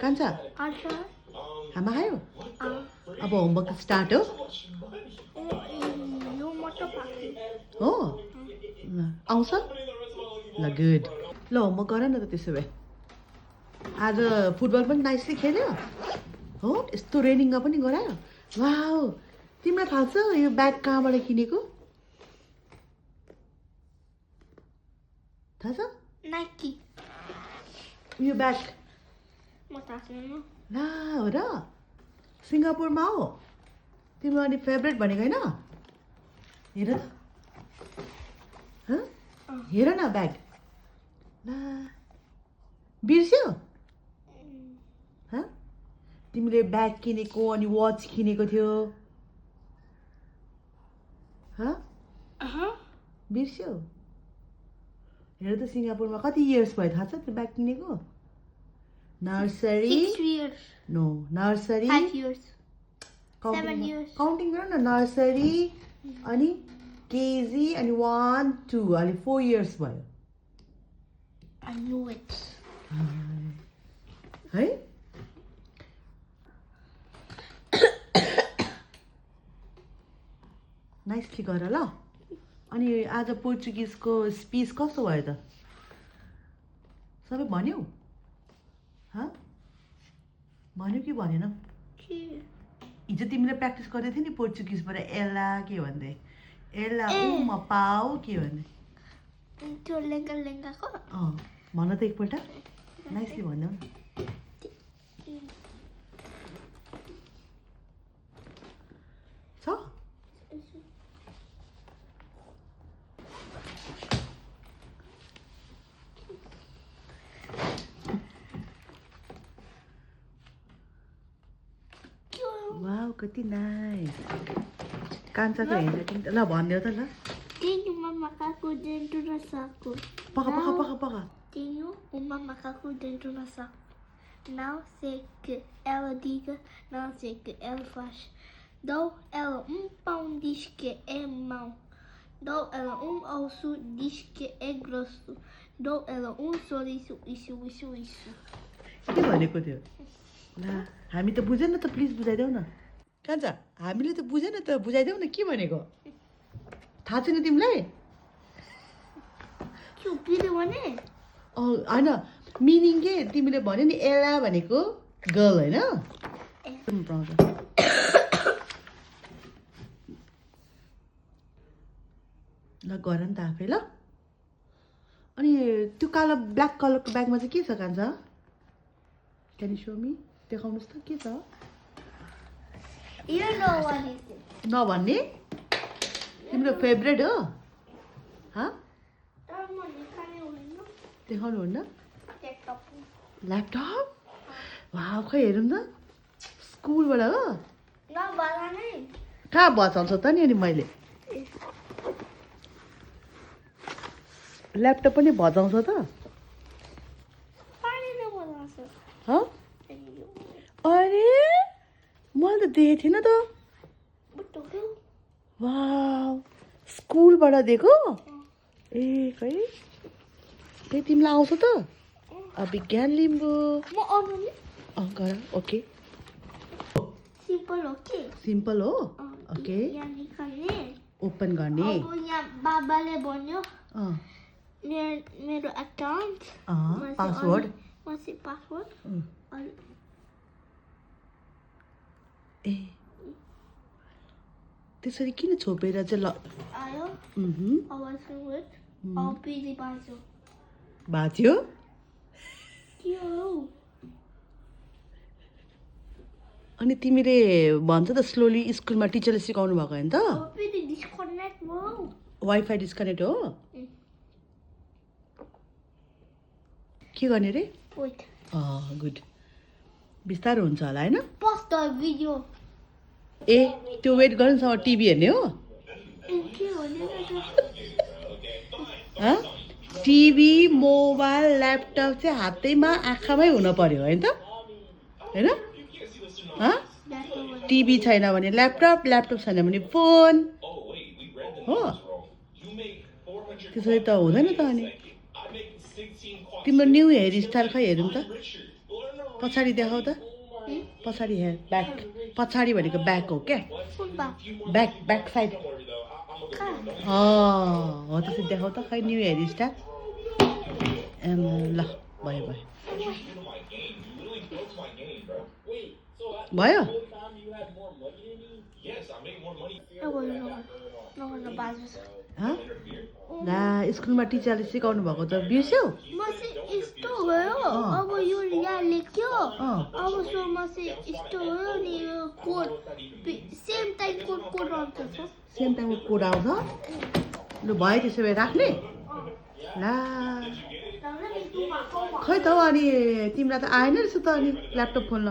कान्छा खाना खायो अब होमवर्क स्टार्ट हो हो आउँछ ल गुड ल होमवर्क गर न त त्यसो भए आज फुटबल पनि नाइसली खेल्यो हो यस्तो रेनिङमा पनि गरायो वाउ तिमीलाई थाहा छ यो ब्याग कहाँबाट किनेको थाहा छ नाइकी यो ब्याग म थाहा छैन ला हो र सिङ्गापुरमा हो तिम्रो अनि फेभरेट भनेको होइन हेर त हेर न ब्याग ला बिर्स्यो तिमीले ब्याग किनेको अनि वाच किनेको थियो बिर्स्यो हेर त सिङ्गापुरमा कति इयर्स भयो थाहा छ त्यो ब्याग किनेको nursery 6 years no nursery 5 years 7 years counting गर न नर्सरी अनि केजी अनि 1 2 अनि 4 इयर्स भयो I knew it है नाइसली गर ल अनि आज पोर्चुगिजको स्पिच कस्तो भयो त सबै भन्यौ भन्यो कि भनेन हिजो तिमीले प्र्याक्टिस गर्दै थियौ नि पोर्चुगिजबाट एला के भन्दै एला उमा पाउ के भन्दै त्यो लेङ्गा लेङ्गाको भन त एकपल्ट नाइसली भन्यौ न छ वाउ कति नाइस कान्छाको हेर्छ ल भनिदेऊ त ल Tenho uma macaco dentro do saco. पका Tenho uma macaco dentro do saco. Não sei que ela diga, não sei que ela faz. Dou ela pão, diz que é mau. Dou ela osso, diz que é grosso. Dou ela sorriso, isso. के भनेको थियो ल हामी त बुझेन त please बुझाइदेऊ न कान्छा हामीले त बुझेन त बुझाइदेऊ न के भनेको थाहा छैन तिमीलाई होइन मिनिङ के तिमीले भन्यो नि एला भनेको गर्ल होइन ल गर नि त आफै ल अनि त्यो कालो ब्ल्याक कलरको ब्यागमा चाहिँ के छ कान्छा क्यान यु सो मी देखाउनुहोस् त के छ नभन्ने तिम्रो फेभरेट हो देखाउनु हुन्न ल्यापटप वाउ खै हेरौँ न स्कुलबाट हो कहाँ बचाउँछ त नि अनि मैले ल्यापटप पनि बजाउँछ त अरे मैले त देखेको थिइनँ त वाउ स्कुलबाट दिएको ए खै त्यही तिमीलाई आउँछ त विज्ञान लिम्बू गर ओके सिम्पल हो ओके ओपन गर्ने बाबाले भन्यो मेरो एकाउन्ट पासवर्ड ए त्यसरी किन छोपेर चाहिँ ल बाँच्यो अनि तिमीले भन्छ त स्लोली स्कुलमा टिचरले सिकाउनु भएको होइन त वाइफाई डिस्कनेक्ट हो के गर्ने रे गुड बिस्तारो हुन्छ होला होइन ए त्यो वेट गर्नुसँग टिभी हेर्ने हो टिभी मोबाइल ल्यापटप चाहिँ हातैमा आँखामै हुन पर्यो होइन त होइन टिभी छैन भने ल्यापटप छैन भने फोन हो त्यसरी त हुँदैन त अनि तिम्रो न्यू हेयर स्टाइल खै हेरौँ त पछाडि देखाउ त पछाडि हेयर ब्याक पछाडि भनेको ब्याक हो क्या फुटबल ब्याक ब्याक साइड कहाँ हो त्यसरी देखाउ त खै न्यू हेयर स्टाइल ल भयो भयो भयो नगर्नु बाजु छ हँ? ला स्कुलमा टिचरले सिकाउनु भएको त बिर्स्यौ म चाहिँ यस्तो भयो अब यो यहाँ लेख्यो अब सोमा चाहिँ यस्तो भयो नि यो कोड सेम टाइम कोड आउँछ सेम टाइमको कोड आउँछ लु भयो त्यसो भए राख्ने ला खै त हौ अनि तिमीलाई त आएन रहेछ त अनि ल्यापटप खोल्न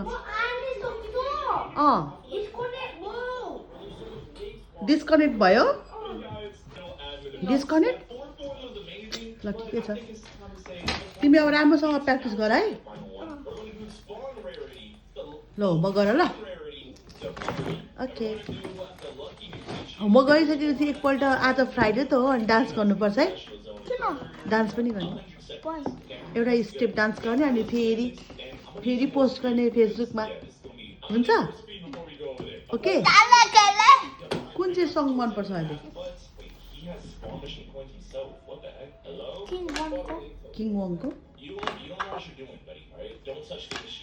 डिस्कनेक्ट भयो डिस्कनेक्ट ल ठिकै छ तिमी अब राम्रोसँग प्र्याक्टिस गर है ल होमवर्क गर ल ओके होमवर्क गरिसकेपछि एकपल्ट आज फ्राइडे त हो अनि डान्स गर्नुपर्छ है डान्स पनि गर्ने एउटा स्टेप डान्स गर्ने अनि फेरि पोस्ट गर्ने फेसबुकमा हुन्छ ओके कुन चाहिँ सङ मनपर्छ अहिले किङ वङको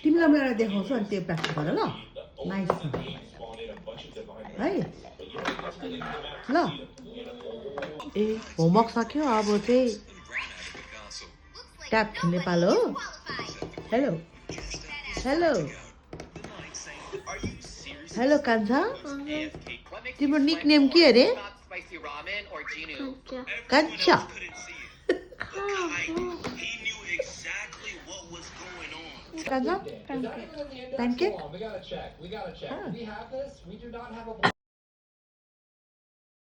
तिमीलाई म एउटा देखाउँछु अनि त्यो प्र्याक्टिस गर ल नाइस छ है ल ए होमवर्क सक्यो अब चाहिँ ट्याप खेल्ने पालो हो हेलो हेलो हेलो कान्छा तिम्रो निक नेम के अरे कान्छा कान्छा प्यानकेक